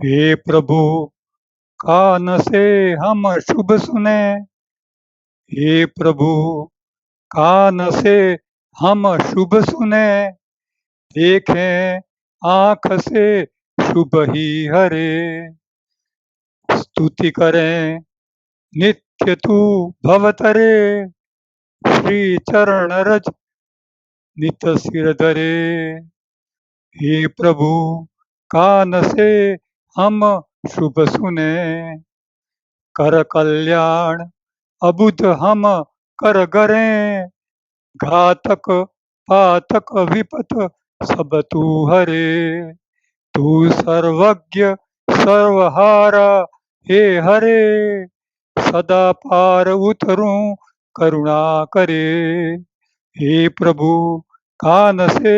हे प्रभु, कान से हम शुभ सुने। हे प्रभु, कान से हम शुभ सुने। देखें आँख से शुभ ही हरे। स्तुति करें नित्य तू भवतरे। श्री चरण रज नित सिर धरे। हे प्रभु, कान से हम शुभ सुने। कर कल्याण अबुध हम कर गरें। घातक पातक विपत सब तू हरे। तू सर्वज्ञ सर्वहारा हे हरे। सदा पार उतरूं करुणा करे। हे प्रभु, कान से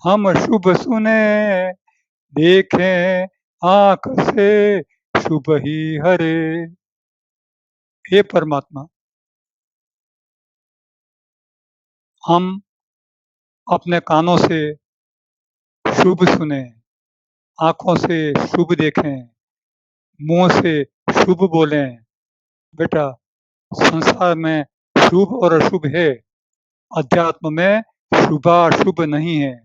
हम शुभ सुने। देखें आँख से शुभ ही हरे। हे परमात्मा, हम अपने कानों से शुभ सुने, आंखों से शुभ देखें, मुंह से शुभ बोलें। बेटा, संसार में शुभ और अशुभ है, अध्यात्म में शुभाशुभ नहीं है।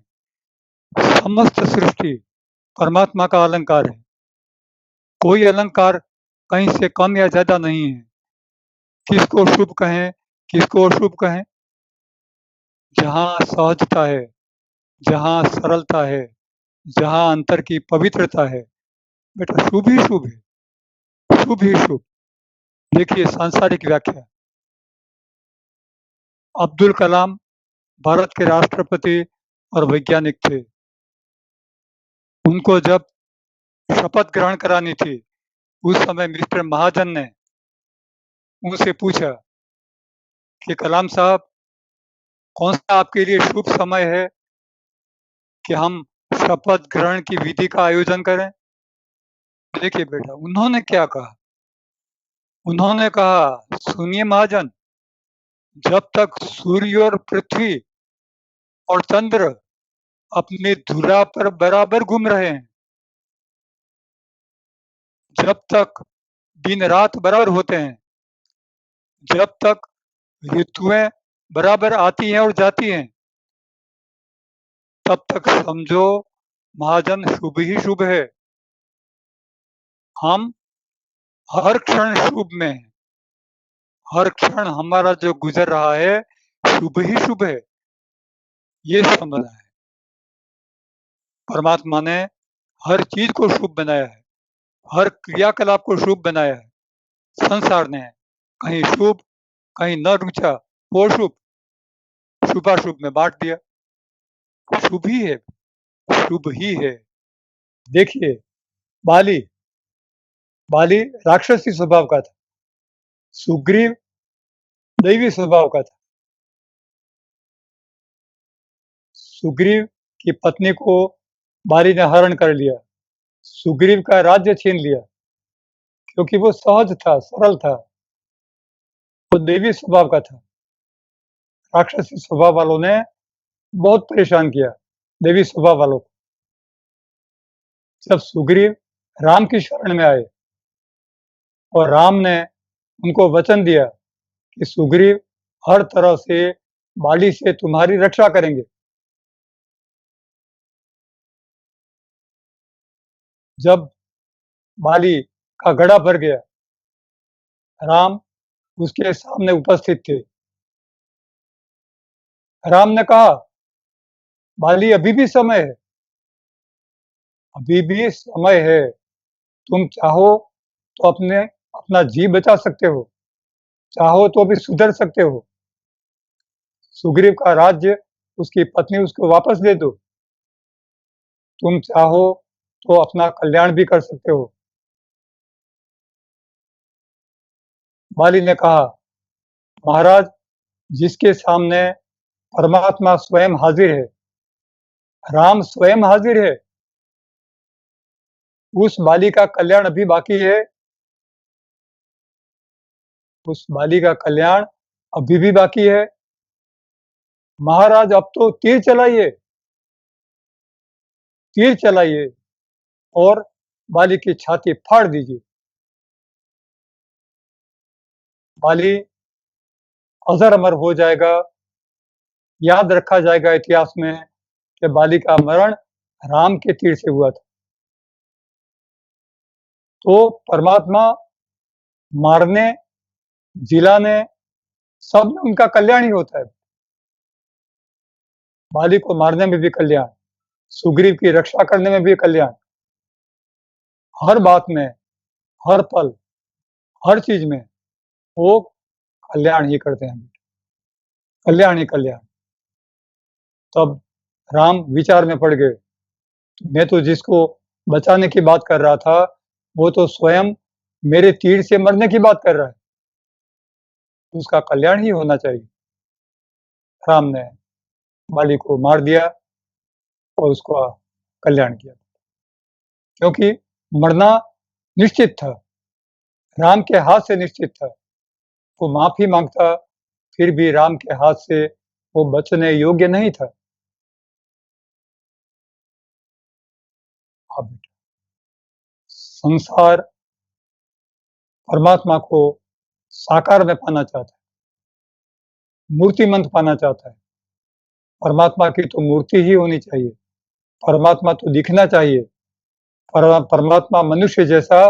समस्त सृष्टि परमात्मा का अलंकार है। कोई अलंकार कहीं से कम या ज्यादा नहीं है। किसको शुभ कहें, किसको अशुभ कहें? जहाँ सहजता है, जहाँ सरलता है, जहाँ अंतर की पवित्रता है, बेटा शुभ ही शुभ है, शुभ ही शुभ। देखिए सांसारिक व्याख्या। अब्दुल कलाम भारत के राष्ट्रपति और वैज्ञानिक थे। उनको जब शपथ ग्रहण करानी थी, उस समय मिस्टर महाजन ने उनसे पूछा कि कलाम साहब, कौन सा आपके लिए शुभ समय है कि हम शपथ ग्रहण की विधि का आयोजन करें? देखिए बेटा, उन्होंने क्या कहा? उन्होंने कहा, सुनिए महाजन, जब तक सूर्य और पृथ्वी और चंद्र अपनी धुरा पर बराबर घूम रहे हैं, जब तक दिन रात बराबर होते हैं, जब तक ऋतुएं बराबर आती हैं और जाती हैं, तब तक समझो महाजन शुभ ही शुभ है। हम हर क्षण शुभ में हैं। हर क्षण हमारा जो गुजर रहा है शुभ ही शुभ है, ये समझना है। परमात्मा ने हर चीज को शुभ बनाया है, हर क्रियाकलाप को शुभ बनाया है। संसार ने कहीं शुभ, कहीं न रुचा वो शुभ, शुभाशुभ में बांट दिया। शुभ ही है, शुभ ही है। देखिए, बाली बाली राक्षसी स्वभाव का था, सुग्रीव दैवी स्वभाव का था। सुग्रीव की पत्नी को बाली ने हरण कर लिया, सुग्रीव का राज्य छीन लिया, क्योंकि वो सहज था, सरल था, वो दैवी स्वभाव का था। राक्षसी स्वभाव वालों ने बहुत परेशान किया देवी स्वभाव वालों को। जब सुग्रीव राम की शरण में आए और राम ने उनको वचन दिया कि सुग्रीव हर तरह से बाली से तुम्हारी रक्षा करेंगे, जब बाली का गड़ा भर गया, राम उसके सामने उपस्थित थे। राम ने कहा, बाली अभी भी समय है, अभी भी समय है। तुम चाहो तो अपना जी बचा सकते हो, चाहो तो भी सुधर सकते हो। सुग्रीव का राज्य, उसकी पत्नी उसको वापस दे दो। तुम चाहो तो अपना कल्याण भी कर सकते हो। बाली ने कहा, महाराज, जिसके सामने परमात्मा स्वयं हाजिर है, राम स्वयं हाजिर है, उस बाली का कल्याण अभी बाकी है। उस बाली का कल्याण अभी भी बाकी है। महाराज, अब तो तीर चलाइए, तीर चलाइए और बाली की छाती फाड़ दीजिए। बाली अजर अमर हो जाएगा, याद रखा जाएगा इतिहास में कि बाली का मरण राम के तीर से हुआ था। तो परमात्मा मारने, जिलाने, सब में उनका कल्याण ही होता है। बाली को मारने में भी कल्याण, सुग्रीव की रक्षा करने में भी कल्याण, हर बात में, हर पल, हर चीज में वो कल्याण ही करते हैं, कल्याण ही कल्याण। तब राम विचार में पड़ गए, मैं तो जिसको बचाने की बात कर रहा था, वो तो स्वयं मेरे तीर से मरने की बात कर रहा है, उसका कल्याण ही होना चाहिए। राम ने बाली को मार दिया और उसका कल्याण किया, क्योंकि मरना निश्चित था, राम के हाथ से निश्चित था। वो माफी मांगता, फिर भी राम के हाथ से वो बचने योग्य नहीं था। अब संसार परमात्मा को साकार में पाना चाहता है, मूर्तिमंत पाना चाहता है। परमात्मा की तो मूर्ति ही होनी चाहिए, परमात्मा तो दिखना चाहिए, परमात्मा मनुष्य जैसा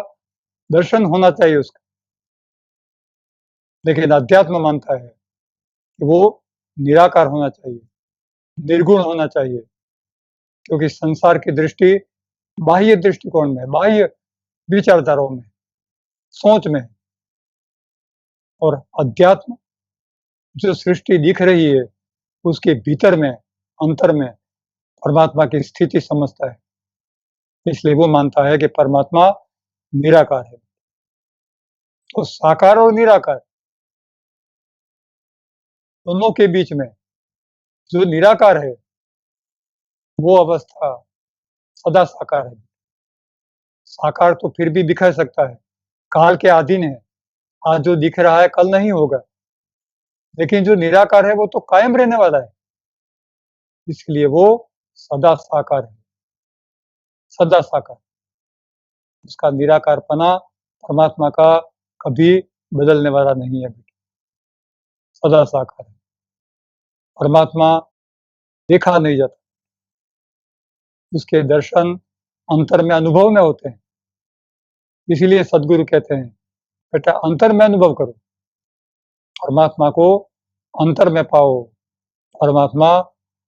दर्शन होना चाहिए उसका। लेकिन अध्यात्म मानता है कि वो निराकार होना चाहिए, निर्गुण होना चाहिए, क्योंकि संसार की दृष्टि बाह्य दृष्टिकोण में, बाह्य विचारधाराओं में, सोच में, और अध्यात्म जो सृष्टि दिख रही है उसके भीतर में, अंतर में परमात्मा की स्थिति समझता है। इसलिए वो मानता है कि परमात्मा निराकार है। तो साकार और निराकार दोनों के बीच में जो निराकार है वो अवस्था सदा साकार है। साकार तो फिर भी दिखा सकता है, काल के अधीन है, आज जो दिख रहा है कल नहीं होगा, लेकिन जो निराकार है वो तो कायम रहने वाला है, इसलिए वो सदा साकार है, सदा साकार। उसका निराकारपना परमात्मा का कभी बदलने वाला नहीं है, सदा साकार है। परमात्मा देखा नहीं जाता, उसके दर्शन अंतर में, अनुभव में होते हैं। इसीलिए सदगुरु कहते हैं, बेटा अंतर में अनुभव करो, परमात्मा को अंतर में पाओ। परमात्मा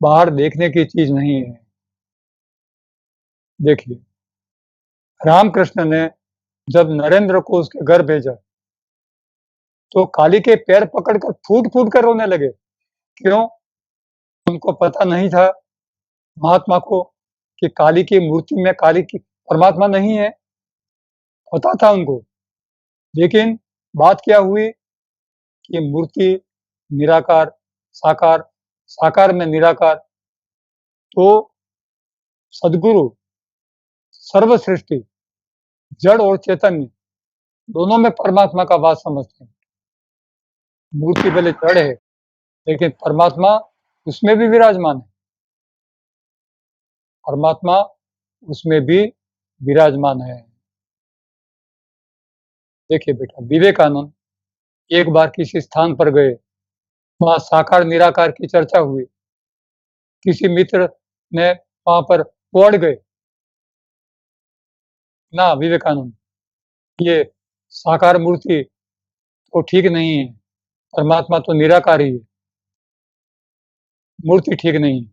बाहर देखने की चीज नहीं है। देखिए, रामकृष्ण ने जब नरेंद्र को उसके घर भेजा तो काली के पैर पकड़कर फूट फूट कर रोने लगे। क्यों? उनको पता नहीं था महात्मा को कि काली की मूर्ति में काली की परमात्मा नहीं है, पता था उनको। लेकिन बात क्या हुई कि मूर्ति निराकार, साकार, साकार में निराकार। तो सदगुरु सर्व सृष्टि, जड़ और चैतन्य दोनों में परमात्मा का वास समझते हैं। मूर्ति भले जड़ है, लेकिन परमात्मा उसमें भी विराजमान है, परमात्मा उसमें भी विराजमान है। देखिए बेटा, विवेकानंद एक बार किसी स्थान पर गए, वहां साकार निराकार की चर्चा हुई, किसी मित्र ने वहां पर पड़ गए, ना विवेकानंद, ये साकार मूर्ति तो ठीक नहीं है, परमात्मा तो निराकार ही है, मूर्ति ठीक नहीं है।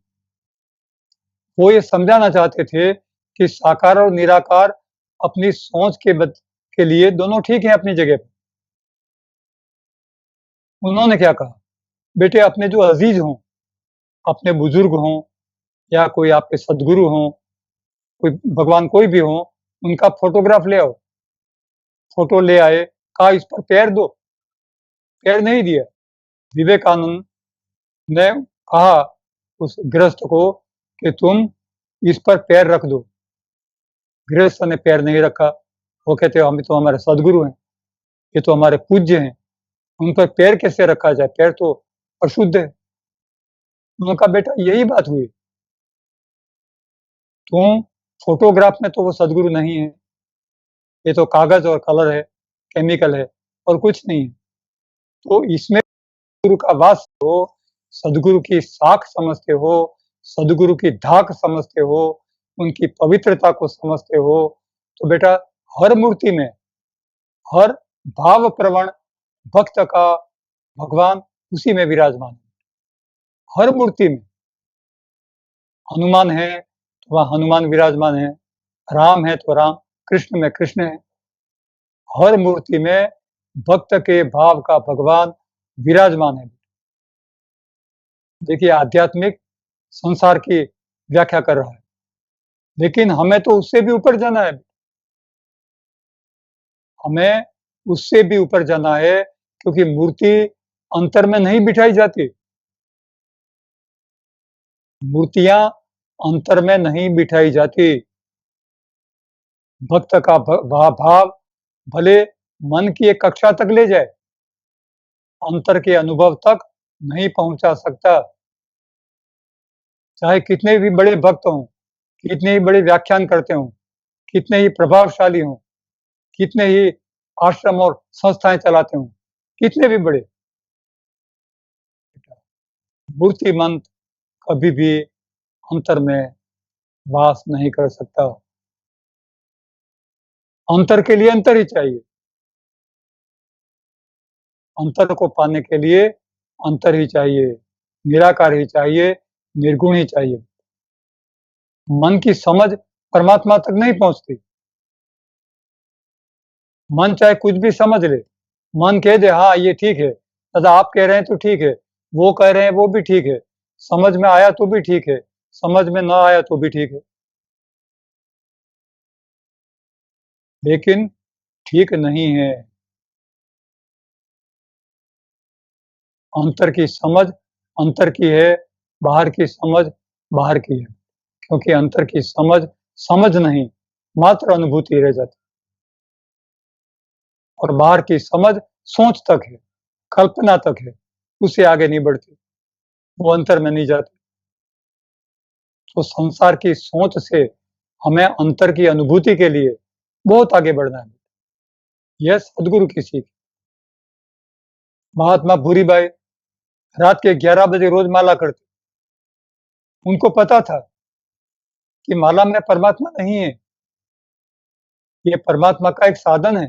वो ये समझाना चाहते थे कि साकार और निराकार अपनी सोच के लिए दोनों ठीक है अपनी जगह पर। उन्होंने क्या कहा, बेटे अपने जो अजीज हों, अपने बुजुर्ग हों या कोई आपके सदगुरु हों, कोई भगवान कोई भी हो, उनका फोटोग्राफ ले आओ। फोटो ले आए, कहा इस पर पैर दो, पैर नहीं दिया। विवेकानंद ने कहा उस गृहस्थ को कि तुम इस पर पैर रख दो। गृहस्थ ने पैर नहीं रखा। वो कहते हम तो हमारे सदगुरु हैं, ये तो हमारे पूज्य हैं, उन पर पैर कैसे रखा जाए, पैर तो अशुद्ध है। उन्होंने कहा बेटा यही बात हुई, तुम फोटोग्राफ में तो वो सदगुरु नहीं है, ये तो कागज और कलर है, केमिकल है और कुछ नहीं है। तो इसमें सदगुरु का वास हो, सदगुरु की साख समझते हो, सदगुरु की धाक समझते हो, उनकी पवित्रता को समझते हो, तो बेटा हर मूर्ति में, हर भाव प्रवण भक्त का भगवान उसी में विराजमान है। हर मूर्ति में हनुमान है तो वहाँ हनुमान विराजमान है, राम है तो राम, कृष्ण में कृष्ण है। हर मूर्ति में भक्त के भाव का भगवान विराजमान है। देखिए आध्यात्मिक संसार की व्याख्या कर रहा है, लेकिन हमें तो उससे भी ऊपर जाना है। हमें उससे भी ऊपर जाना है, क्योंकि मूर्ति अंतर में नहीं बिठाई जाती। मूर्तियां अंतर में नहीं बिठाई जाती। भक्त का भाव भले मन की एक कक्षा तक ले जाए, अंतर के अनुभव तक नहीं पहुंचा सकता। चाहे कितने भी बड़े भक्त हों, कितने ही बड़े व्याख्यान करते हों, कितने ही प्रभावशाली हों, कितने ही आश्रम और संस्थाएं चलाते हों, कितने भी बड़े, मूर्तिमंत कभी भी अंतर में वास नहीं कर सकता। अंतर के लिए अंतर ही चाहिए। अंतर को पाने के लिए अंतर ही चाहिए, निराकार ही चाहिए, निर्गुण ही चाहिए। मन की समझ परमात्मा तक नहीं पहुंचती। मन चाहे कुछ भी समझ ले, मन कह दे हाँ ये ठीक है, दादा आप कह रहे हैं तो ठीक है, वो कह रहे हैं वो भी ठीक है, समझ में आया तो भी ठीक है, समझ में ना आया तो भी ठीक है, लेकिन ठीक नहीं है। अंतर की समझ अंतर की है, बाहर की समझ बाहर की है, क्योंकि अंतर की समझ समझ नहीं, मात्र अनुभूति रह जाती, और बाहर की समझ सोच तक है, कल्पना तक है, उससे आगे नहीं बढ़ती, वो अंतर में नहीं जाती। तो संसार की सोच से हमें अंतर की अनुभूति के लिए बहुत आगे बढ़ना है। यह सदगुरु की सीख। महात्मा भूरीबाई रात के 11 बजे रोज माला करते। उनको पता था कि माला में परमात्मा नहीं है, ये परमात्मा का एक साधन है।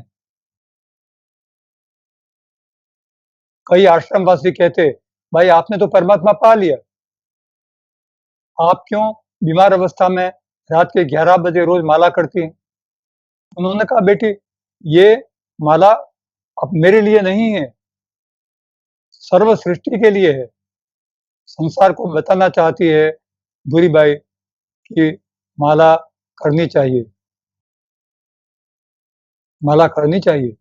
कई आश्रमवासी कहते, भाई आपने तो परमात्मा पा लिया, आप क्यों बीमार अवस्था में रात के 11 बजे रोज माला करती हैं? उन्होंने कहा बेटी ये माला अब मेरे लिए नहीं है, सर्व सृष्टि के लिए है। संसार को बताना चाहती है भूरीबाई कि माला करनी चाहिए, माला करनी चाहिए।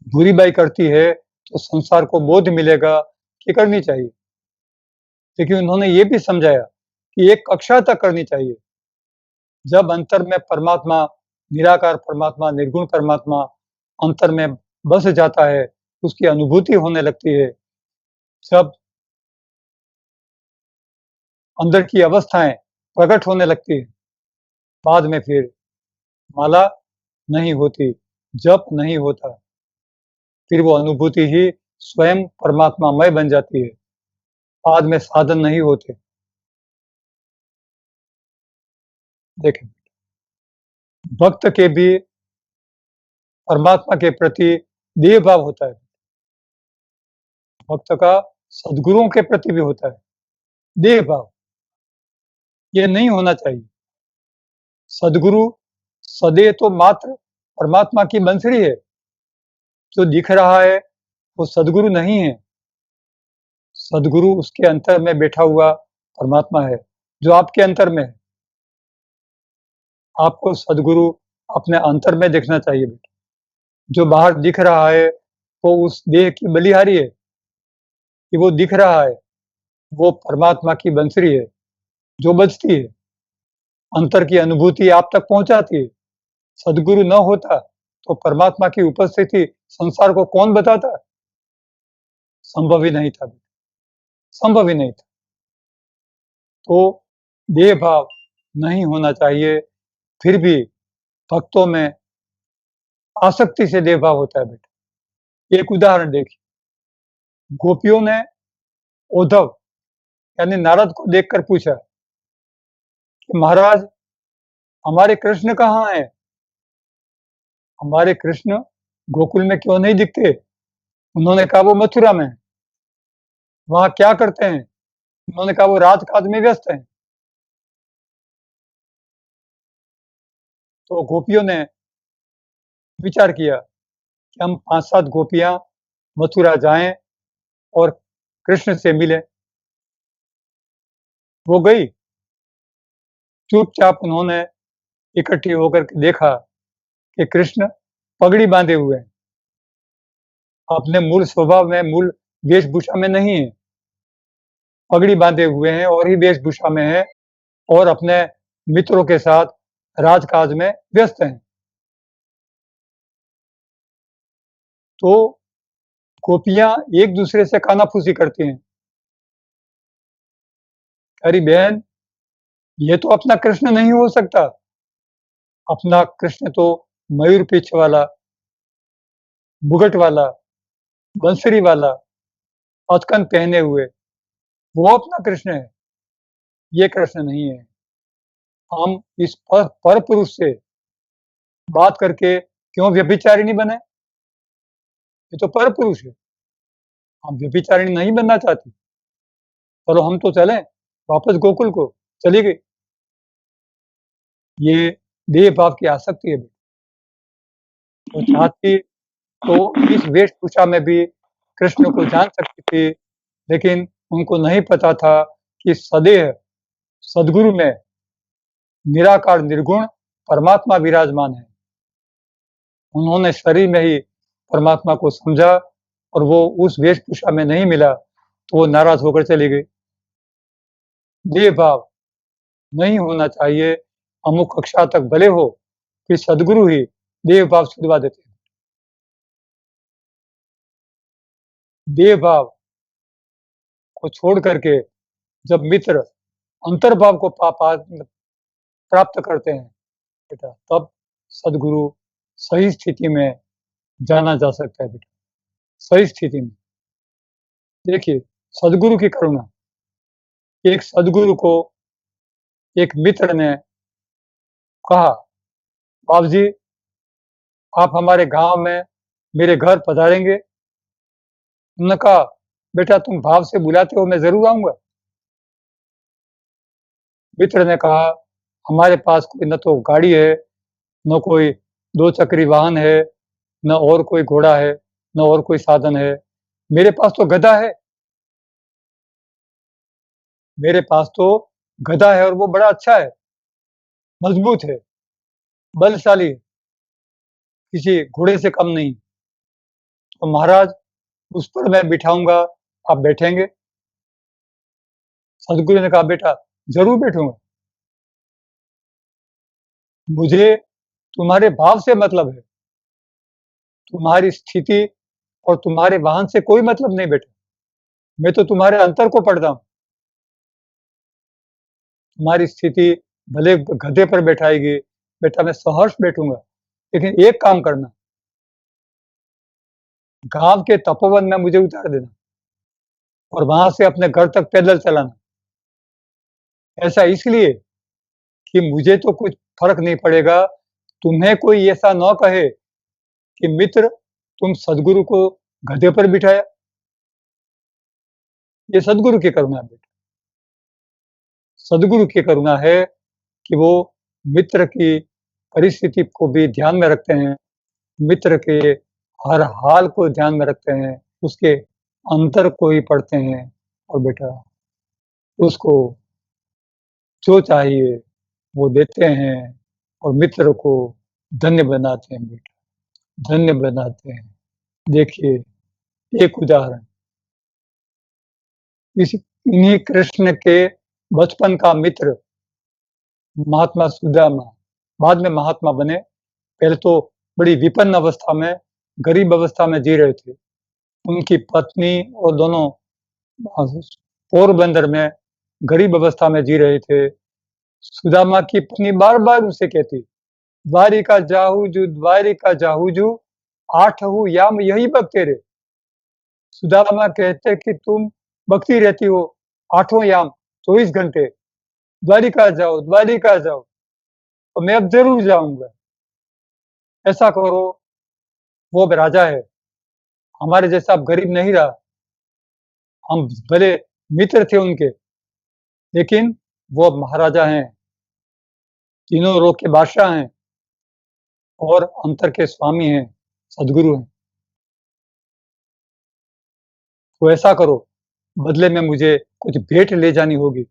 भूरीबाई करती है तो संसार को बोध मिलेगा कि करनी चाहिए। लेकिन उन्होंने ये भी समझाया कि एक कक्षा तक करनी चाहिए। जब अंतर में परमात्मा, निराकार परमात्मा, निर्गुण परमात्मा अंतर में बस जाता है, उसकी अनुभूति होने लगती है। जब अंदर की अवस्थाएं प्रकट होने लगती है, बाद में फिर माला नहीं होती, जप नहीं होता, फिर वो अनुभूति ही स्वयं परमात्मामय बन जाती है। बाद में साधन नहीं होते। देखें, भक्त के भी परमात्मा के प्रति देह भाव होता है। भक्त का सदगुरुओं के प्रति भी होता है देह भाव। ये नहीं होना चाहिए। सदगुरु सदैव तो मात्र परमात्मा की बंसरी है। जो दिख रहा है वो सदगुरु नहीं है। सदगुरु उसके अंतर में बैठा हुआ परमात्मा है, जो आपके अंतर में है। आपको सदगुरु अपने अंतर में देखना चाहिए बेटा। जो बाहर दिख रहा है वो उस देह की बलिहारी है, कि वो दिख रहा है, वो परमात्मा की बंसरी है, जो बजती है, अंतर की अनुभूति आप तक पहुंचाती है। सदगुरु न होता तो परमात्मा की उपस्थिति संसार को कौन बताता? संभव ही नहीं था, संभव ही नहीं था। तो देह भाव नहीं होना चाहिए। फिर भी भक्तों में आसक्ति से देह भाव होता है बेटा। एक उदाहरण देखिए, गोपियों ने उद्धव यानी नारद को देखकर पूछा कि महाराज, हमारे कृष्ण कहाँ हैं? हमारे कृष्ण गोकुल में क्यों नहीं दिखते? उन्होंने कहा वो मथुरा में हैं। वहाँ क्या करते हैं? उन्होंने कहा वो राजकाज में व्यस्त हैं। तो गोपियों ने विचार किया कि हम 5-7 गोपियाँ मथुरा जाएँ और कृष्ण से मिलें। वो गई, चुपचाप उन्होंने इकट्ठी होकर के देखा कि कृष्ण पगड़ी बांधे हुए हैं। अपने मूल स्वभाव में, मूल वेशभूषा में नहीं है। पगड़ी बांधे हुए हैं और ही वेशभूषा में हैं और अपने मित्रों के साथ राजकाज में व्यस्त हैं। तो गोपियाँ एक-दूसरे से कानाफूसी करती हैं। अरे बहन, ये तो अपना कृष्ण नहीं हो सकता। अपना कृष्ण तो मयूर पीछ वाला, मुगट वाला, बंसरी वाला, अचकन पहने हुए, वो अपना कृष्ण है। ये कृष्ण नहीं है। हम इस पर पुरुष से बात करके क्यों व्यभिचारिणी बने? ये तो पर पुरुष है। हम व्यभिचारिणी नहीं बनना चाहती। चलो हम तो चलें वापस गोकुल को। चली गई। ये देह भाव की आसक्ति है। वो चाहती तो इस वेशभूषा में भी कृष्ण को जान सकती थी, लेकिन उनको नहीं पता था कि सदैव सद्गुरु में निराकार निर्गुण परमात्मा विराजमान है। उन्होंने शरीर में ही परमात्मा को समझा और वो उस वेशभूषा में नहीं मिला, तो वो नाराज़ होकर चली गई। देह भाव नहीं होना चाहिए, अमुक कक्षा तक भले हो, कि सद्गुरु ही देह भाव छुड़वा देते हैं। देह भाव को छोड़ करके जब मित्र अंतर्भाव को प्राप्त करते हैं बेटा, तब सद्गुरु सही स्थिति में जाना जा सकता है बेटा, सही स्थिति में। देखिए, सद्गुरु की करुणा, एक सद्गुरु को एक मित्र ने कहा, "बाबूजी, आप हमारे गाँव में मेरे घर पधारेंगे?" उन्होंने कहा, "बेटा तुम भाव से बुलाते हो, मैं ज़रूर आऊँगा।" मित्र ने कहा, "हमारे पास कोई न तो गाड़ी है, न कोई 2 चक्री वाहन है, न और कोई घोड़ा है, न और कोई साधन है। मेरे पास तो गधा है। मेरे पास तो गधा है और वो बड़ा अच्छा है, मज़बूत है, बलशाली है, किसी घोड़े से कम नहीं। तो महाराज उस पर मैं बिठाऊँगा, आप बैठेंगे?" सद्गुरु ने कहा, "बेटा ज़रूर बैठूँगा। मुझे तुम्हारे भाव से मतलब है, तुम्हारी स्थिति और तुम्हारे वाहन से कोई मतलब नहीं बेटा। मैं तो तुम्हारे अंतर को पढ़ता हूँ। तुम्हारी स्थिति भले गधे पर बैठाएगी, बेटा मैं सहर्ष बैठूँगा, लेकिन एक काम करना, गाँव के तपोवन में मुझे उतार देना और वहाँ से अपने घर तक पैदल चलाना। ऐसा इसलिए कि मुझे तो कुछ फ़र्क नहीं पड़ेगा, तुम्हें कोई ऐसा न कहे कि मित्र तुम सद्गुरु को गधे पर बिठाया। ये सद्गुरु की करुणा है बेटा। सद्गुरु की करुणा है कि वो मित्र की परिस्थिति को भी ध्यान में रखते हैं, मित्र के हर हाल को ध्यान में रखते हैं, उसके अंतर को ही पढ़ते हैं और बेटा उसको जो चाहिए वो देते हैं और मित्र को धन्य बनाते हैं बेटा, धन्य बनाते हैं। देखिए, एक उदाहरण, इन्हीं कृष्ण के बचपन का मित्र महात्मा सुदामा, बाद में महात्मा बने। पहले तो बड़ी विपन्न अवस्था में, गरीब अवस्था में जी रहे थे। उनकी पत्नी और दोनों पोरबंदर में गरीब अवस्था में जी रहे थे। सुदामा की पत्नी बार-बार उनसे कहती द्वारिका जाहूजू, आठहु याम यही बकते रे। सुदामा कहते कि तुम बकती रहती हो आठों याम 24 घंटे, द्वारिका जाओ, तो मैं अब जरूर जाऊंगा। ऐसा करो, वो अब राजा है, हमारे जैसा अब गरीब नहीं रहा। हम भले मित्र थे उनके, लेकिन वो अब महाराजा हैं, तीनों लोक के बादशाह हैं और अंतर के स्वामी हैं, सदगुरु हैं। तो ऐसा करो, बदले में मुझे कुछ भेंट ले जानी होगी।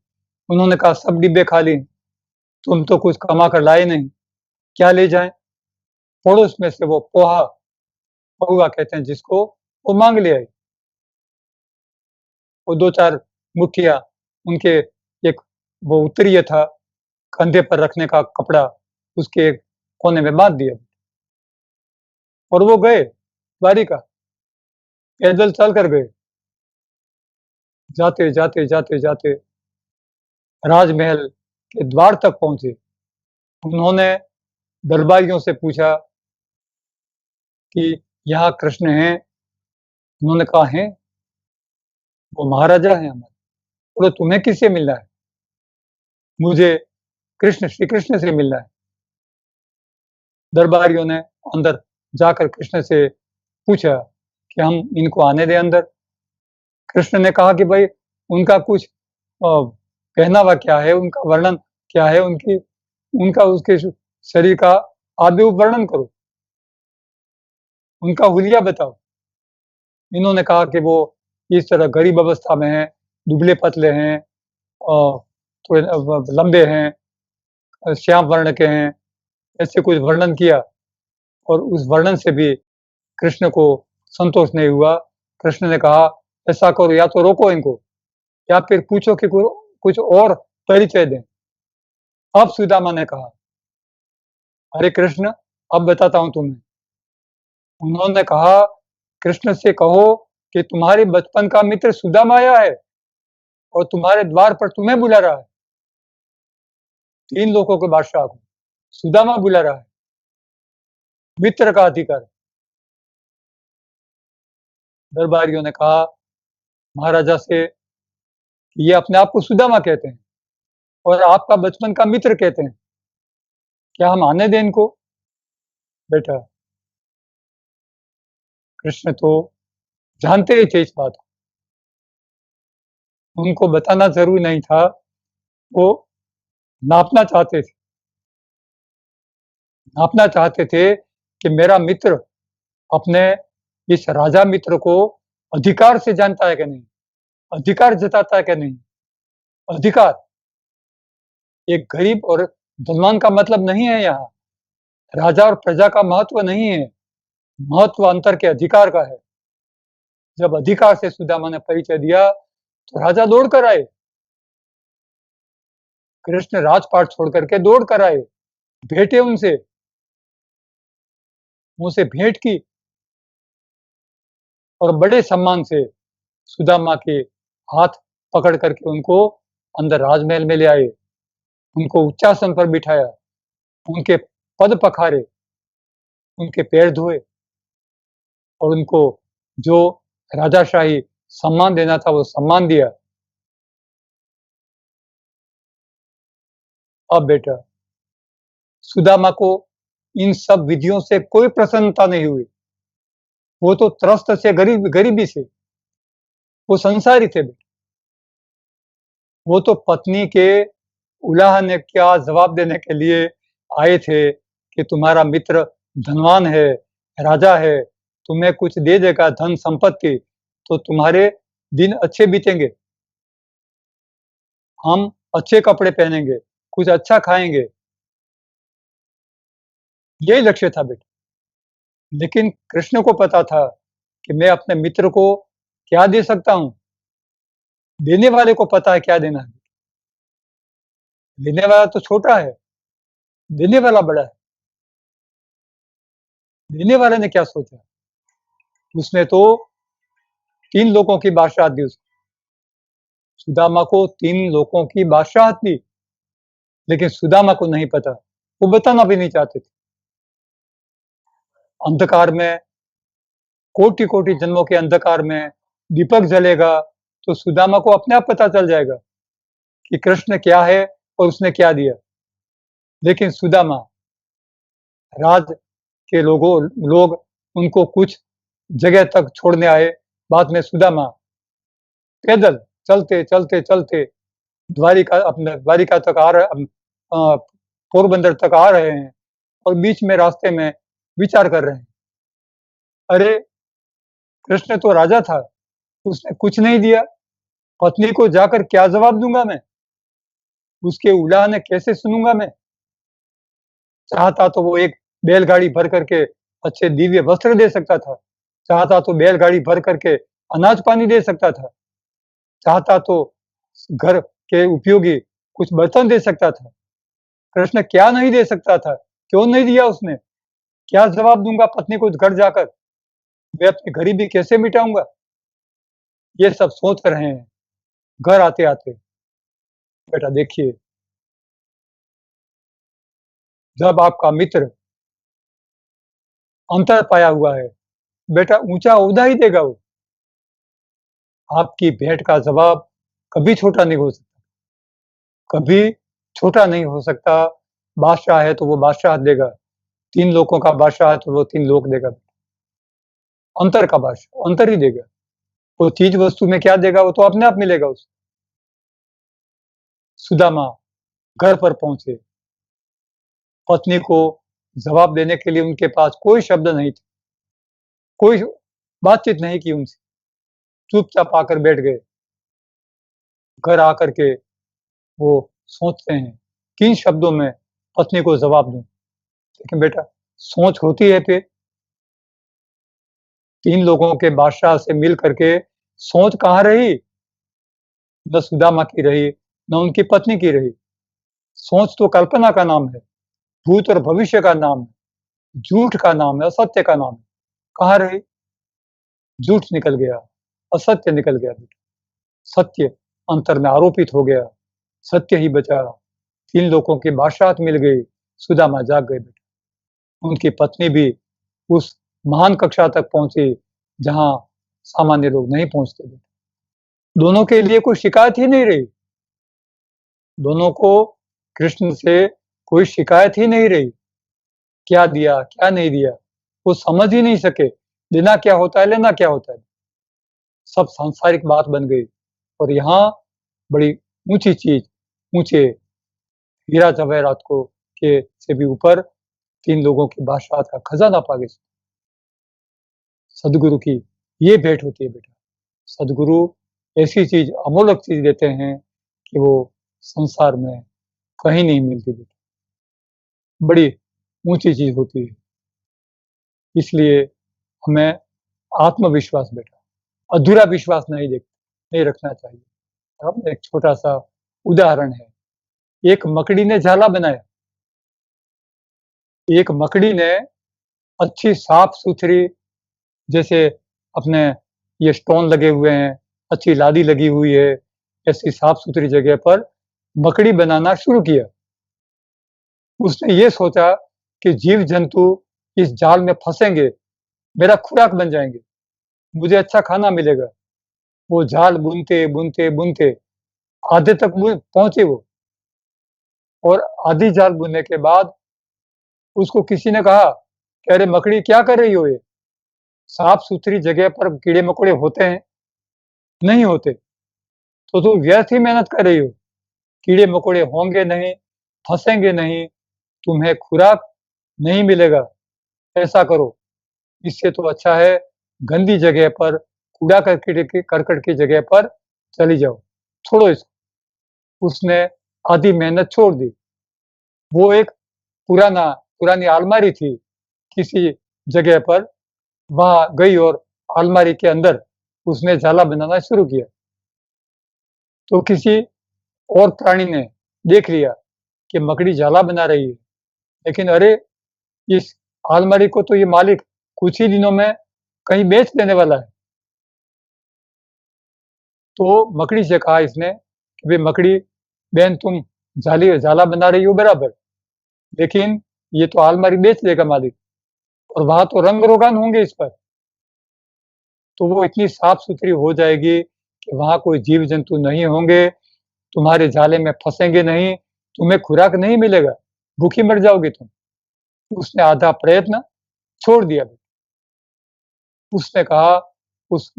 उन्होंने कहा, सब डिब्बे खाली, तुम तो कुछ कमा कर लाए नहीं, क्या ले जाएं? पड़ोस में से वो पहुआ कहते हैं जिसको, वो मांग ले आई। वो 2-4 मुट्ठियाँ उनके, एक वो उत्तरीय था, कंधे पर रखने का कपड़ा, उसके एक कोने में बांध दिया और वो गए द्वारिका, पैदल चल कर गए। जाते जाते जाते जाते राजमहल के द्वार तक पहुंचे। उन्होंने दरबारियों से पूछा कि यहाँ कृष्ण हैं? उन्होंने कहा, हैं, वो महाराजा हैं हमारे। बोले, तुम्हें किससे मिलना है? मुझे श्री कृष्ण से मिलना है। दरबारियों ने अंदर जाकर कृष्ण से पूछा कि हम इनको आने दें अंदर। कृष्ण ने कहा कि भाई, उनका कुछ पहनावा क्या है, उनका वर्णन क्या है, उसके शरीर का आदि वर्णन करो, उनका हुलिया बताओ। इन्होंने कहा कि वो इस तरह गरीब अवस्था में हैं, दुबले पतले हैं, थोड़े लंबे हैं, श्याम वर्ण के हैं, ऐसे कुछ वर्णन किया और उस वर्णन से भी कृष्ण को संतोष नहीं हुआ। कृष्ण ने कहा, ऐसा करो, या तो रोको इनको या फिर पूछो कि कुछ और परिचय दें। अब सुदामा ने कहा, अरे कृष्ण, अब बताता हूं तुम्हें। उन्होंने कहा, कृष्ण से कहो कि तुम्हारे बचपन का मित्र सुदामा आया है और तुम्हारे द्वार पर तुम्हें बुला रहा है। 3 लोगों के बादशाह को सुदामा बुला रहा है, मित्र का अधिकार। दरबारियों ने कहा महाराजा से, ये अपने आप को सुदामा कहते हैं और आपका बचपन का मित्र कहते हैं, क्या हम आने दें इनको? बेटा, कृष्ण तो जानते ही थे इस बात को, उनको बताना जरूरी नहीं था। वो नापना चाहते थे, कि मेरा मित्र अपने इस राजा मित्र को अधिकार से जानता है कि नहीं, अधिकार जताता है कि नहीं। अधिकार एक गरीब और धनवान का मतलब नहीं है यहाँ, राजा और प्रजा का महत्व नहीं है, महत्व अंतर के अधिकार का है। जब अधिकार से सुदामा ने परिचय दिया तो राजा दौड़ कर आए, कृष्ण राजपाट छोड़ करके दौड़ कर आए, भेंटे उनसे भेंट की और बड़े सम्मान से सुदामा के हाथ पकड़ करके उनको अंदर राजमहल में ले आए, उनको उच्चासन पर बिठाया, उनके पद पखारे, उनके पैर धोए और उनको जो राजाशाही सम्मान देना था वो सम्मान दिया। अब बेटा, सुदामा को इन सब विधियों से कोई प्रसन्नता नहीं हुई। वो तो त्रस्त से गरीबी से, वो संसारी थे बेटा। वो तो पत्नी के उलाहने का जवाब देने के लिए आए थे कि तुम्हारा मित्र धनवान है, राजा है, तुम्हें कुछ दे देगा धन संपत्ति, तो तुम्हारे दिन अच्छे बीतेंगे, हम अच्छे कपड़े पहनेंगे, कुछ अच्छा खाएंगे, यही लक्ष्य था बेटा। लेकिन कृष्ण को पता था कि मैं अपने मित्र को क्या दे सकता हूं, देने वाले को पता है क्या देना है। लेने वाला तो छोटा है, देने वाला बड़ा है। देने वाले ने क्या सोचा, उसने तो 3 लोगों की बादशाहत दी उसको। सुदामा को 3 लोगों की बादशाहत दी, लेकिन सुदामा को नहीं पता, वो बताना भी नहीं चाहते थे। अंधकार में, कोटि-कोटि जन्मों के अंधकार में दीपक जलेगा, तो सुदामा को अपने आप पता चल जाएगा कि कृष्ण क्या है और उसने क्या दिया। लेकिन सुदामा, राज के लोग उनको कुछ जगह तक छोड़ने आए। बाद में सुदामा पैदल चलते अपने द्वारिका तक पोरबंदर तक आ रहे हैं और बीच में रास्ते में विचार कर रहे हैं, अरे कृष्ण तो राजा था, उसने कुछ नहीं दिया, पत्नी को जाकर क्या जवाब दूंगा मैं, उसके उलाहने कैसे सुनूंगा मैं। चाहता तो वो एक बैलगाड़ी भर करके अच्छे दिव्य वस्त्र दे सकता था, चाहता तो बैलगाड़ी भर करके अनाज पानी दे सकता था, चाहता तो घर के उपयोगी कुछ बर्तन दे सकता था। कृष्ण क्या नहीं दे सकता था, क्यों नहीं दिया उसने? क्या जवाब दूंगा पत्नी को घर जाकर, मैं अपनी गरीबी कैसे मिटाऊंगा? ये सब सोच रहे हैं। घर आते आते बेटा देखिए, जब आपका मित्र अंतर पाया हुआ है, बेटा ऊंचा ओहदा ही देगा वो। आपकी भेंट का जवाब कभी छोटा नहीं हो सकता, कभी छोटा नहीं हो सकता। बादशाह है तो वो बादशाह देगा, 3 लोगों का बादशाह है तो वो 3 लोक देगा। अंतर का बादशाह अंतर ही देगा। वो चीज वस्तु में क्या देगा, वो तो अपने आप मिलेगा उसको। सुदामा घर पर पहुंचे, पत्नी को जवाब देने के लिए उनके पास कोई शब्द नहीं थे, कोई बातचीत नहीं की उनसे, चुपचाप आकर बैठ गए। घर आकर के वो सोचते हैं, किन शब्दों में पत्नी को जवाब दूं। लेकिन बेटा सोच होती है फिर, 3 लोगों के बादशाह से मिल करके सोच कहाँ रही? न सुदामा की रही, न उनकी पत्नी की रही। सोच तो कल्पना का नाम है, भूत और भविष्य का नाम है, झूठ का नाम है, असत्य का नाम है। कहाँ रही? झूठ निकल गया, असत्य निकल गया बेटा। सत्य अंतर में आरोपित हो गया, सत्य ही बचा। 3 लोगों की बादशाहत मिल गई, सुदामा जाग गए बेटा। उनकी पत्नी भी उस महान कक्षा तक पहुंची जहां सामान्य लोग नहीं पहुंचते बेटा। दोनों के लिए कोई शिकायत ही नहीं रही, दोनों को कृष्ण से कोई शिकायत ही नहीं रही। क्या दिया, क्या नहीं दिया, वो समझ ही नहीं सके। देना क्या होता है, लेना क्या होता है, सब सांसारिक बात बन गई। और यहाँ बड़ी ऊंची चीज, ऊंचे हीरा जवाहरात को के से भी ऊपर 3 लोगों की बादशाहत का खजाना पा गए। सदगुरु की ये भेंट होती है बेटा। सदगुरु ऐसी चीज, अमूल्य चीज देते हैं कि वो संसार में कहीं नहीं मिलती बेटा, बड़ी ऊंची चीज होती है। इसलिए हमें आत्मविश्वास बेटा, अधूरा विश्वास नहीं रखना चाहिए। अब एक छोटा सा उदाहरण है, एक मकड़ी ने जाला बनाया। एक मकड़ी ने अच्छी साफ सुथरी, जैसे अपने ये स्टोन लगे हुए हैं, अच्छी लादी लगी हुई है, ऐसी साफ सुथरी जगह पर मकड़ी बनाना शुरू किया। उसने ये सोचा कि जीव जंतु इस जाल में फंसेंगे, मेरा खुराक बन जाएंगे, मुझे अच्छा खाना मिलेगा। वो जाल बुनते बुनते बुनते आधे तक पहुंचे वो, और आधी जाल बुनने के बाद उसको किसी ने कहा कि अरे मकड़ी क्या कर रही हो, ये साफ सुथरी जगह पर कीड़े मकोड़े होते हैं? नहीं होते, तो तुम व्यर्थ ही मेहनत कर रही हो। कीड़े मकोड़े होंगे नहीं, फंसेंगे नहीं, तुम्हें खुराक नहीं मिलेगा। ऐसा करो, इससे तो अच्छा है गंदी जगह पर, कूड़ा करकट की जगह पर चली जाओ, छोड़ो इसको। उसने आधी मेहनत छोड़ दी। वो एक पुरानी अलमारी थी किसी जगह पर, वहां गई और अलमारी के अंदर उसने जाला बनाना शुरू किया। तो किसी और प्राणी ने देख लिया कि मकड़ी जाला बना रही है, लेकिन अरे इस अलमारी को तो ये मालिक कुछ ही दिनों में कहीं बेच देने वाला है। तो मकड़ी से कहा इसने कि भाई मकड़ी बहन, तुम जाला बना रही हो बराबर, लेकिन ये तो अलमारी बेच देगा मालिक। और वहाँ तो रंग-रोगान होंगे इस पर। तो वो इतनी साफ-सुथरी हो जाएगी कि वहाँ कोई जीव-जंतु नहीं होंगे, तुम्हारे जाले में फँसेंगे नहीं, तुम्हें खुराक नहीं मिलेगा, भूखी मर जाओगे तुम। उसने आधा प्रयत्न छोड़ दिया। उसने कहा उस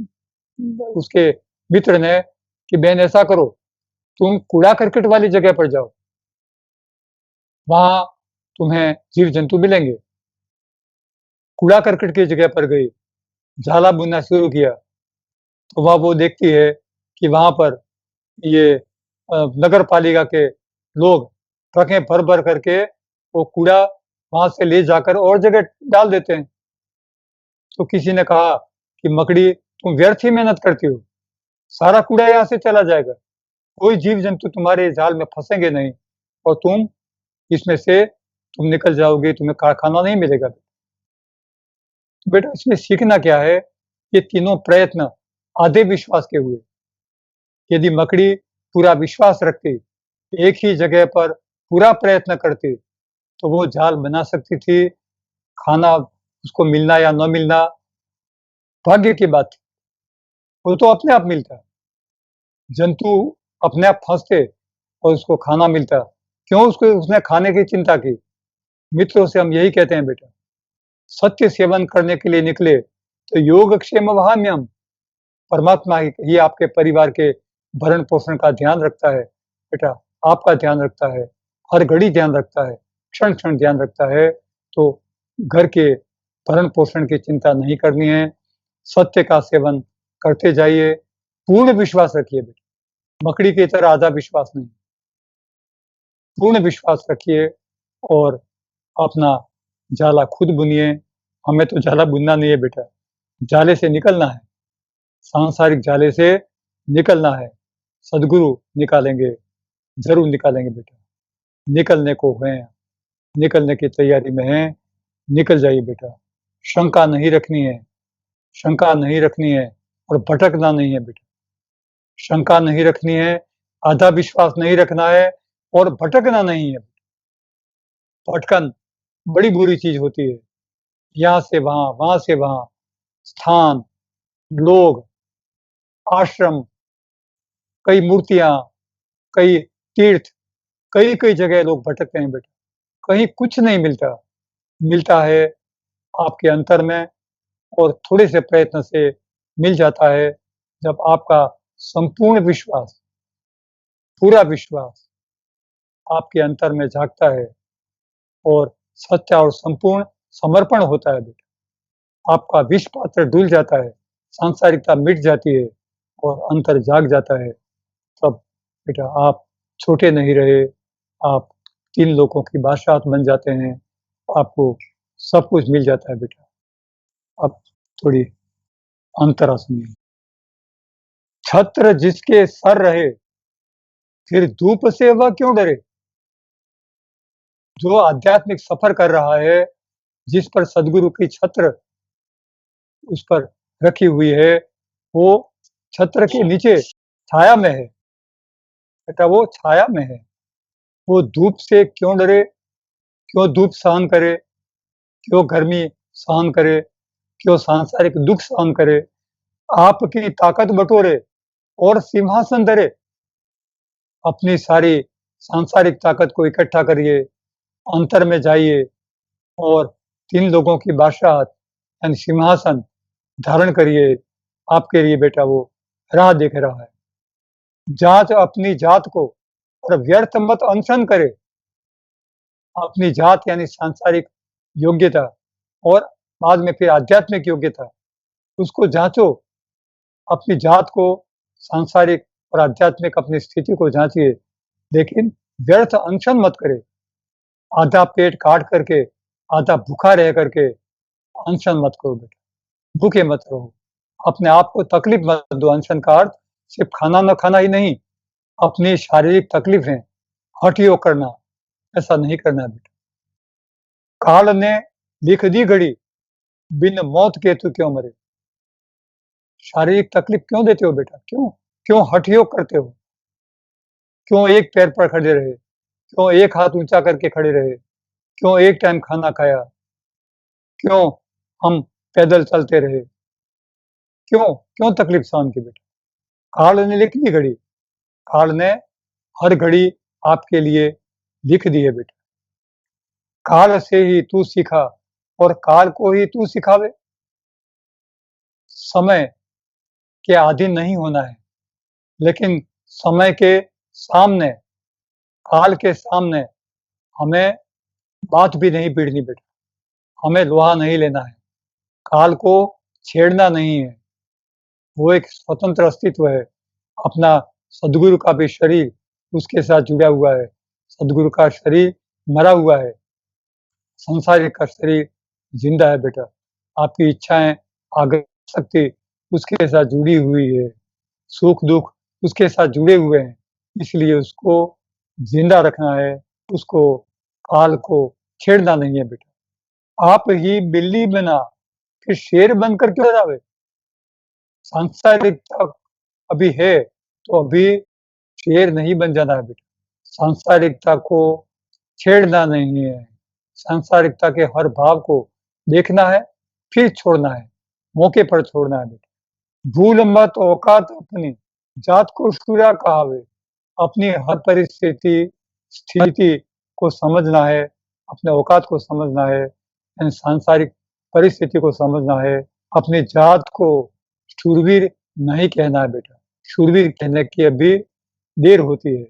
उसके मित्र ने कि बहन ऐसा करो, तुम कूड़ा-करकट वाली जगह पर जाओ। वहाँ तुम्हें जीव-जंतु मिलेंगे। कूड़ा-करकट की जगह पर गई, झाला बुनना शुरू किया, तो वहाँ वो देखती है कि वहाँ पर ये नगर पालिका के लोग ट्रकें भर-भर करके वो कूड़ा वहाँ से ले जाकर और जगह डाल देते हैं। तो किसी ने कहा कि मकड़ी तुम व्यर्थ ही मेहनत करती हो, सारा कूड़ा यहाँ से चला जाएगा, कोई जीव-जंतु तुम्हारे जाल में फँसेंगे नहीं और तुम इसमें से तुम निकल जाओगे, तुम्हें खाना नहीं मिलेगा। तो बेटा इसमें सीखना क्या है? ये तीनों प्रयत्न आधे विश्वास के हुए। यदि मकड़ी पूरा विश्वास रखती, एक ही जगह पर पूरा प्रयत्न करती, तो वो जाल बना सकती थी, खाना उसको मिलना या न मिलना भाग्य की बात थी, वो तो अपने आप मिलता। जंतु अपने आप फँसते और उसको खाना मिलता, क्यों उसने खाने की चिंता की? मित्रों से हम यही कहते हैं बेटा, सत्य सेवन करने के लिए निकले, तो योगक्षेम वहाम्यहम्, परमात्मा ही आपके परिवार के भरण-पोषण का ध्यान रखता है। बेटा, आपका ध्यान रखता है, हर घड़ी ध्यान रखता है, क्षण-क्षण ध्यान रखता है, तो घर के भरण-पोषण की चिंता नहीं करनी है, सत्य का सेवन करते जाइए, पूर्ण विश्वास रखिए बेटा, मकड़ी की तरह आधा विश्वास नहीं, पूर्ण विश्वास रखिए और अपना जाला खुद बुनिए। हमें तो जाला बुनना नहीं है बेटा, जाले से निकलना है, सांसारिक जाले से निकलना है। सद्गुरु निकालेंगे, ज़रूर निकालेंगे बेटा। निकलने को हैं, निकलने की तैयारी में हैं, निकल जाइए बेटा। शंका नहीं रखनी है, शंका नहीं रखनी है और भटकना नहीं है बेटा। शंका नहीं रखनी है, आधा विश्वास नहीं रखना है और भटकना नहीं है। भटकन बड़ी बुरी चीज़ होती है। यहाँ से वहाँ से वहाँ, स्थान, लोग, आश्रम, कई मूर्तियाँ, कई तीर्थ, कई-कई जगह लोग भटकते हैं बेटा। कहीं कुछ नहीं मिलता, मिलता है आपके अंतर में और थोड़े से प्रयत्न से मिल जाता है, जब आपका संपूर्ण विश्वास, पूरा विश्वास आपके अंतर में जागता है और सच्चा और संपूर्ण समर्पण होता है बेटा। आपका विष पात्र धुल जाता है, सांसारिकता मिट जाती है और अंतर जाग जाता है, तब बेटा आप छोटे नहीं रहे, आप 3 लोगों की बादशाह बन जाते हैं, आपको सब कुछ मिल जाता है बेटा। अब थोड़ी अंतरा सुनिए। छत्र जिसके सर रहे, फिर धूप से वह क्यों डरे? जो आध्यात्मिक सफर कर रहा है, जिस पर सद्गुरु की छत्र उस पर रखी हुई है, वो छत्र के नीचे छाया में है, बेटा वो छाया में है। वो धूप से क्यों डरे? क्यों धूप सहन करे? क्यों गर्मी सहन करे? क्यों सांसारिक दुःख सहन करे? आपकी ताकत बटोरे और सिंहासन धरे। अपनी सारी सांसारिक ताकत को इकट्ठा करिए, अंतर में जाइए और 3 लोगों की बादशाहत यानी सिंहासन धारण करिए। आपके लिए बेटा वो राह देख रहा है। जाँच अपनी जात को और व्यर्थ मत अनशन करे। अपनी जात यानी सांसारिक योग्यता और बाद में फिर आध्यात्मिक योग्यता, उसको जाँचो। अपनी जात को सांसारिक और आध्यात्मिक अपनी स्थिति को जाँचिए, लेकिन व्यर्थ अनशन मत करे। आधा पेट काट करके, आधा भूखा रह करके अनशन मत करो बेटा, भूखे मत रहो। अपने आप को तकलीफ मत दो। अनशन का अर्थ सिर्फ खाना न खाना ही नहीं, अपनी शारीरिक तकलीफें, हठ योग करना, ऐसा नहीं करना है बेटा। काल ने लिख दी घड़ी, बिन मौत के तू क्यों मरे? शारीरिक तकलीफ क्यों देते हो बेटा? क्यों? क्यों हठ योग करते हो? क्यों एक पैर पर खड़े रहे? क्यों एक हाथ ऊँचा करके खड़े रहे? क्यों एक टाइम खाना खाया? क्यों हम पैदल चलते रहे। क्यों तकलीफ सहन की बेटा? काल ने लिख दी घड़ी, काल ने हर घड़ी आपके लिए लिख दी है बेटा। काल से ही तू सीखा और काल को ही तू सिखावे। समय के अधीन नहीं होना है, लेकिन समय के सामने, काल के सामने हमें बात भी नहीं भिड़नी बेटा, हमें लोहा नहीं लेना है, काल को छेड़ना नहीं है। वो एक स्वतंत्र अस्तित्व है, अपना सद्गुरु का भी शरीर उसके साथ जुड़ा हुआ है, सद्गुरु का शरीर मरा हुआ है, संसारिक का शरीर जिंदा है बेटा। आपकी इच्छाएं, आगे शक्ति उसके साथ जुड़ी हुई है, सुख-दुख उसके साथ जुड़े हुए हैं, इसलिए उसको जिंदा रखना है, उसको काल को छेड़ना नहीं है बेटा। आप ही बिल्ली बना फिर शेर बनकर क्यों डरावे? सांसारिकता अभी है, तो अभी शेर नहीं बन जाना है बेटा। सांसारिकता को छेड़ना नहीं है, सांसारिकता के हर भाव को देखना है, फिर छोड़ना है, मौके पर छोड़ना है बेटा। भूल मत औकात अपनी, जात को शूरा कहावे। अपनी हर परिस्थिति, स्थिति को समझना है, अपने औकात को समझना है, यानी सांसारिक परिस्थिति को समझना है, अपनी जात को शूरवीर नहीं कहना है बेटा। शूरवीर कहने की अभी देर होती है।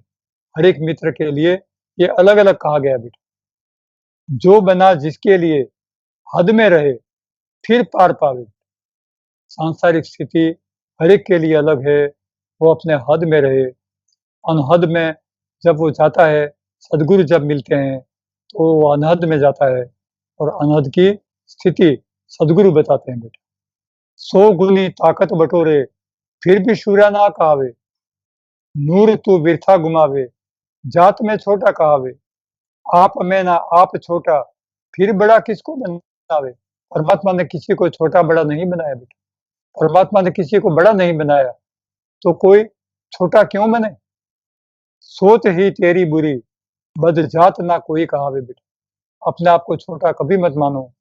हर एक मित्र के लिए ये अलग-अलग कहा गया है बेटा। जो बना जिसके लिए हद में रहे, फिर पार पावे। सांसारिक स्थिति हर एक के लिए अलग है, वो अपने हद में रहे। अनहद में जब वो जाता है, सद्गुरु जब मिलते हैं, तो वो अनहद में जाता है और अनहद की स्थिति सद्गुरु बताते हैं बेटा। 100 गुनी ताकत बटोरे, फिर भी शूरा ना कहावे। नूर तू बिरथा गुमावे, जात में छोटा कहावे। आप में ना आप छोटा, फिर बड़ा किसको बनावे? परमात्मा ने किसी को छोटा बड़ा नहीं बनाया बेटा। परमात्मा ने किसी को बड़ा नहीं बनाया, तो कोई छोटा क्यों बने? सोच ही तेरी बुरी, बदजात ना कोई कहावे बेटा। अपने आप को छोटा कभी मत मानो,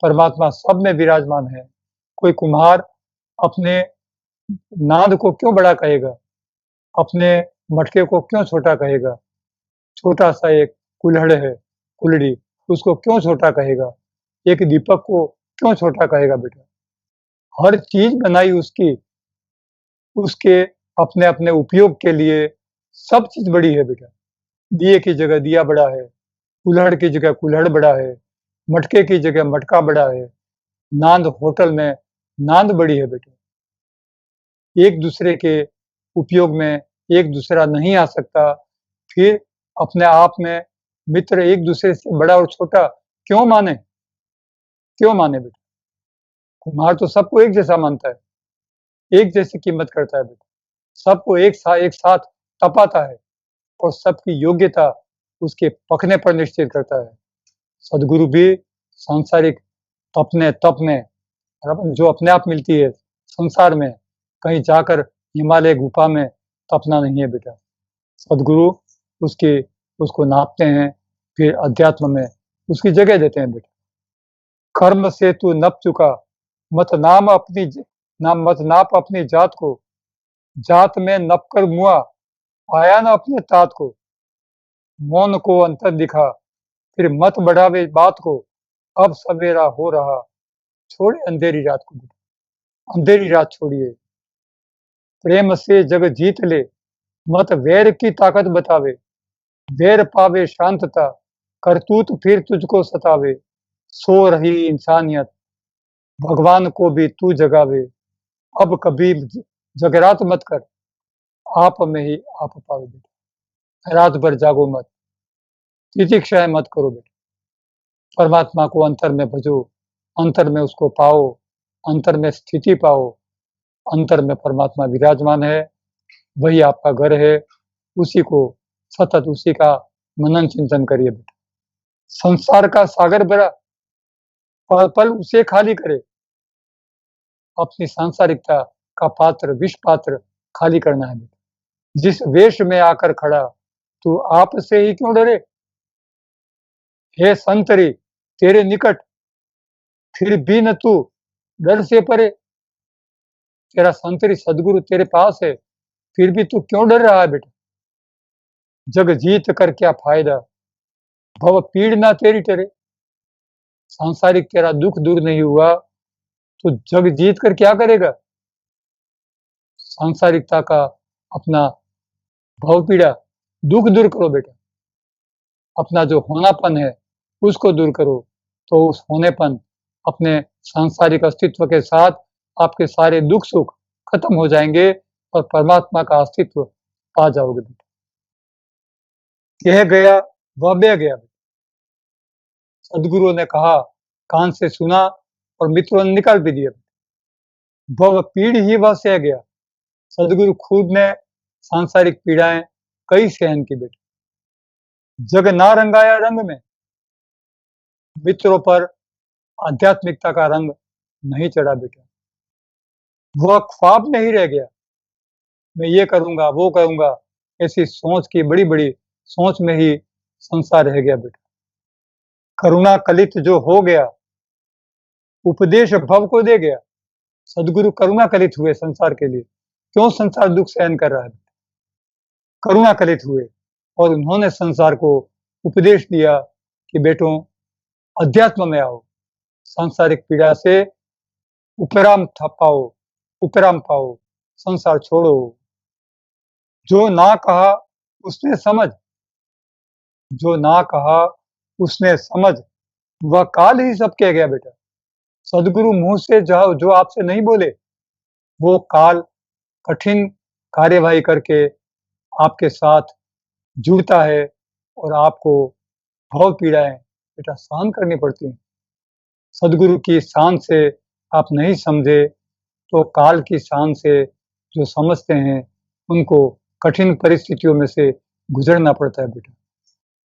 परमात्मा सब में विराजमान है। कोई कुम्हार अपने नाद को क्यों बड़ा कहेगा? अपने मटके को क्यों छोटा कहेगा? छोटा-सा एक कुल्हड़ है, कुल्हड़ी, उसको क्यों छोटा कहेगा? एक दीपक को क्यों छोटा कहेगा बेटा? हर चीज़ बनाई उसकी, उसके अपने-अपने उपयोग के लिए सब चीज़ बड़ी है बेटा। दिए की जगह दिया बड़ा है, कुल्हड़ की जगह कुल्हड़ बड़ा है, मटके की जगह मटका बड़ा है, नांद होटल में नांद बड़ी है बेटा। एक दूसरे के उपयोग में एक दूसरा नहीं आ सकता, फिर अपने आप में मित्र एक दूसरे से बड़ा और छोटा क्यों माने? क्यों माने बेटा? कुम्हार तो सबको एक जैसा मानता है, एक जैसी कीमत करता है बेटा। सबको एक साथ तपाता है और सबकी योग्यता उसके पकने पर निश्चित करता है। सद्गुरु भी सांसारिक तप में जो अपने आप मिलती है संसार में, कहीं जाकर हिमालय गुफा में तपना नहीं है बेटा। सद्गुरु उसकी उसको नापते हैं, फिर अध्यात्म में उसकी जगह देते हैं बेटा। कर्म से तू नप चुका, मत नाप अपनी जात को, जात में नप कर मुआ, पाया न अपने तात को। मौन को अंतर दिखा, फिर मत बढ़ावे बात को, अब सवेरा हो रहा, छोड़े अंधेरी रात को बेटा। अंधेरी रात छोड़िए, प्रेम से जग जीत ले, मत वैर की ताकत बतावे। वैर पावे शांतता, करतूत फिर तुझको सतावे। सो रही इंसानियत, भगवान को भी तू जगावे। अब कभी जगरात मत कर, आप में ही आप पावे बेटा। रात भर जागो मत, तितिक्षाएं मत करो बेटा। परमात्मा को अंतर में भजो, अंतर में उसको पाओ, अंतर में स्थिति पाओ। अंतर में परमात्मा विराजमान है, वही आपका घर है, उसी को सतत उसी का मनन चिंतन करिए बेटा। संसार का सागर भरा, पल उसे खाली करे। अपनी सांसारिकता का पात्र, विष पात्र खाली करना है बेटा। जिस वेश में आकर खड़ा, तू आप से ही क्यों डरे? हे संतरी, तेरे निकट फिर भी न तू डर से परे। तेरा संतरी सदगुरु तेरे पास है, फिर भी तू क्यों डर रहा है बेटा? जग जीत कर क्या फायदा, भव पीड़ ना तेरी टरे। सांसारिक तेरा दुख दूर नहीं हुआ तो जग जीत कर क्या करेगा? सांसारिकता का अपना भव पीड़ा दुख दूर करो बेटा। अपना जो होनापन है उसको दूर करो, तो उस होनेपन अपने सांसारिक अस्तित्व के साथ आपके सारे दुख सुख खत्म हो जाएंगे और परमात्मा का अस्तित्व पा जाओगे बेटा। यह गया वह बह गया। सदगुरु ने कहा, कान से सुना और मित्रों ने निकाल भी दिया। वह पीड़ ही वह सह गया। सदगुरु खुद ने सांसारिक पीड़ाएं कई सहन की बेटा। जग ना रंगाया रंग में, मित्रों पर आध्यात्मिकता का रंग नहीं चढ़ा बेटा। वह ख्वाब नहीं रह गया, मैं ये करूंगा वो करूंगा, ऐसी सोच की बड़ी बड़ी सोच में ही संसार रह गया बेटा। करुणा कलित जो हो गया, उपदेश भव को दे गया। सदगुरु करुणा कलित हुए संसार के लिए। क्यों संसार दुख सहन कर रहा है? करुणा कलित हुए और उन्होंने संसार को उपदेश दिया कि बेटों अध्यात्म में आओ, सांसारिक पीड़ा से उपराम पाओ, उपराम पाओ, संसार छोड़ो। जो ना कहा उसने समझ, जो ना कहा उसने समझ, वह काल ही सब कह गया बेटा। सदगुरु मुंह से जाओ जो आपसे नहीं बोले, वो काल कठिन कार्यवाही करके आपके साथ जुड़ता है और आपको भव पीड़ाएं बेटा सहन करनी पड़ती हैं। सदगुरु की शान से आप नहीं समझे तो काल की शान से जो समझते हैं उनको कठिन परिस्थितियों में से गुजरना पड़ता है बेटा।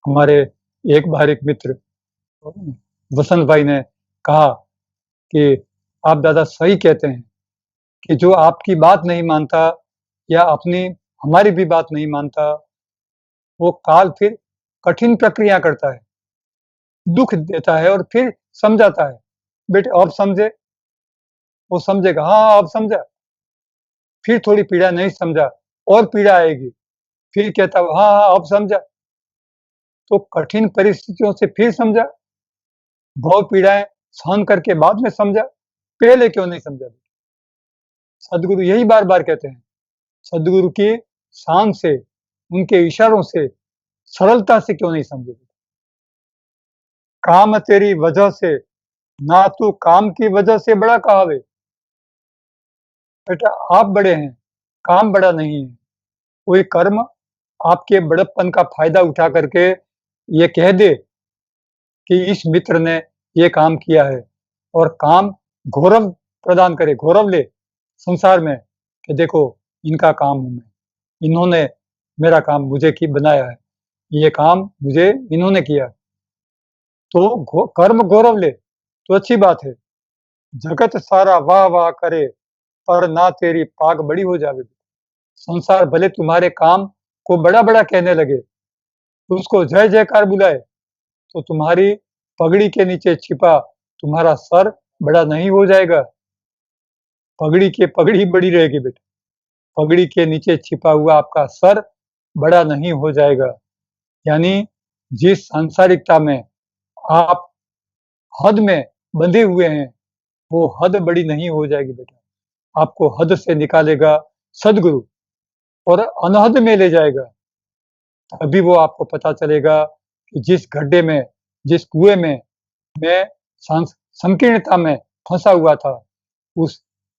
हमारे एक बार एक मित्र वसंत भाई ने कहा कि आप दादा सही कहते हैं कि जो आपकी बात नहीं मानता या अपनी हमारी भी बात नहीं मानता, वो काल फिर कठिन प्रक्रिया करता है, दुख देता है और फिर समझाता है, बेटे अब समझे? वो समझेगा, हाँ अब समझा। फिर थोड़ी पीड़ा, नहीं समझा, और पीड़ा आएगी, फिर कहता हाँ हाँ अब समझा। तो कठिन परिस्थितियों से फिर समझा, भव पीड़ाएं सहन करके बाद में समझा, पहले क्यों नहीं समझा? सदगुरु यही बार बार कहते हैं। सदगुरु की शान से, उनके इशारों से, सरलता से क्यों नहीं समझे? काम तेरी वजह से, ना तू काम की वजह से बड़ा कहावे। बेटा आप बड़े हैं, काम बड़ा नहीं है। कोई कर्म आपके बड़प्पन का फायदा उठा करके ये कह दे कि इस मित्र ने ये काम किया है और काम गौरव प्रदान करे, गौरव ले संसार में कि देखो इनका काम हूं मैं, इन्होंने मेरा काम मुझे की बनाया है, ये काम मुझे इन्होंने किया, तो कर्म गौरव ले तो अच्छी बात है। जगत सारा वाह वाह करे पर ना तेरी पाग बड़ी हो जावे। संसार भले तुम्हारे काम को बड़ा बड़ा कहने लगे, उसको जय जयकार बुलाए, तो तुम्हारी पगड़ी के नीचे छिपा तुम्हारा सर बड़ा नहीं हो जाएगा। पगड़ी के पगड़ी बड़ी रहेगी बेटा, पगड़ी के नीचे छिपा हुआ आपका सर बड़ा नहीं हो जाएगा। यानी जिस सांसारिकता में आप हद में बंधे हुए हैं, वो हद बड़ी नहीं हो जाएगी बेटा। आपको हद से निकालेगा सदगुरु और अनहद में ले जाएगा। तभी वो आपको पता चलेगा कि जिस गड्ढे में, जिस कुएं में मैं संकीर्णता में फंसा हुआ था,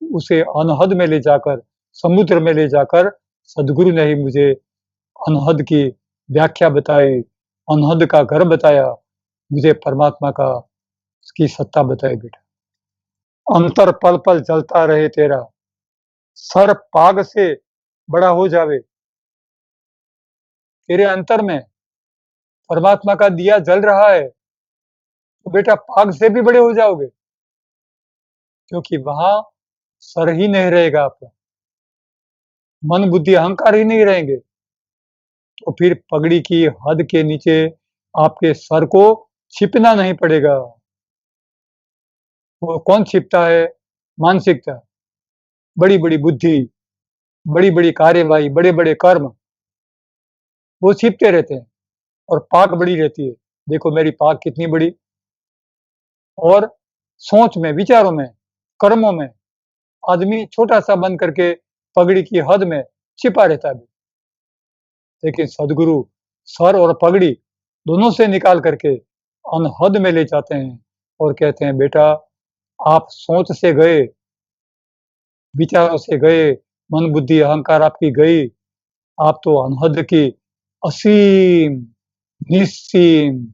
उसे अनहद में ले जाकर, समुद्र में ले जाकर सदगुरु ने ही मुझे अनहद की व्याख्या बताई, अनहद का घर बताया, मुझे परमात्मा का की सत्ता बताई बेटा। अंतर पल पल जलता रहे तेरा, सर पाग से बड़ा हो जावे। तेरे अंतर में परमात्मा का दिया जल रहा है, तो बेटा पाग से भी बड़े हो जाओगे, क्योंकि वहां सर ही नहीं रहेगा आपका, मन बुद्धि अहंकार ही नहीं रहेंगे। तो फिर पगड़ी की हद के नीचे आपके सर को छिपना नहीं पड़ेगा। वो कौन छिपता है? मानसिकता, बड़ी-बड़ी बुद्धि, बड़ी-बड़ी कार्यवाही, बड़े-बड़े कर्म, वो छिपते रहते हैं और पाक बड़ी रहती है। देखो मेरी पाक कितनी बड़ी। और सोच में, विचारों में, कर्मों में आदमी छोटा-सा बन करके पगड़ी की हद में छिपा रहता है। लेकिन सद्गुरु सर और पगड़ी दोनों से निकाल करके अनहद में ले जाते हैं और कहते हैं, बेटा आप सोच से गए, विचारों से गए, मन, बुद्धि, अहंकार आपकी गई, आप तो अनहद की असीम, निस्सीम,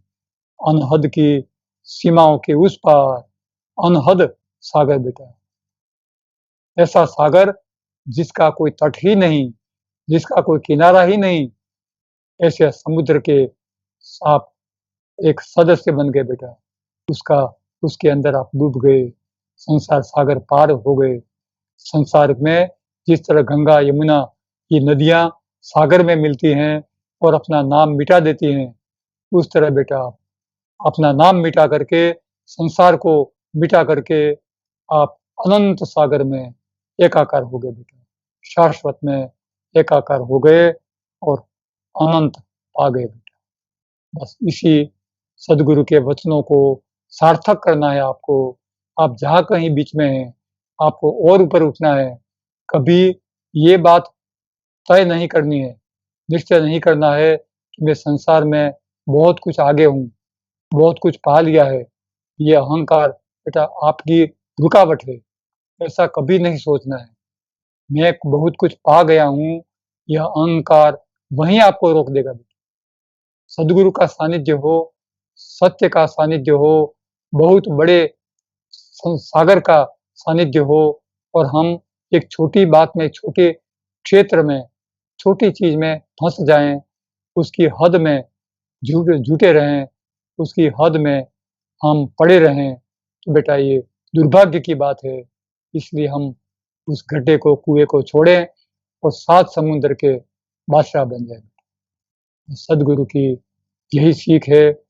अनहद की सीमाओं के उस पार, अनहद सागर बेटा। ऐसा सागर जिसका कोई तट ही नहीं, जिसका कोई किनारा ही नहीं, ऐसे समुद्र के आप एक सदस्य बन गए बेटा। उसका उसके अंदर आप डूब गए, संसार सागर पार हो गए। संसार में जिस तरह गंगा, यमुना ये नदियाँ सागर में मिलती हैं और अपना नाम मिटा देती हैं, उस तरह बेटा आप अपना नाम मिटा करके, संसार को मिटा करके आप अनंत सागर में एकाकार हो गए बेटा। शाश्वत में एकाकार हो गए और अनंत पा गए बेटा। बस इसी सद्गुरु के वचनों को सार्थक करना है आपको। आप जहाँ कहीं बीच में हैं, आपको और ऊपर उठना है। कभी ये बात तय नहीं करनी है, निश्चय नहीं करना है कि मैं संसार में बहुत कुछ आगे हूँ, बहुत कुछ पा लिया है। ये अहंकार बेटा आपकी रुकावट है, ऐसा कभी नहीं सोचना है। मैं बहुत कुछ पा गया हूँ, यह अहंकार वहीं आपको रोक देगा। सद्गुरु का सानिध्य हो, सत्य का सानिध्य हो, बहुत बड़े सागर का सानिध्य हो और हम एक छोटी बात में, छोटे क्षेत्र में, छोटी चीज में फंस जाएं, उसकी हद में जुटे रहें, उसकी हद में हम पड़े रहें, तो बेटा ये दुर्भाग्य की बात है। इसलिए हम उस गड्ढे को, कुएं को छोड़ें और 7 समुद्र के बादशाह बन जाएं। सद्गुरु की यही सीख है।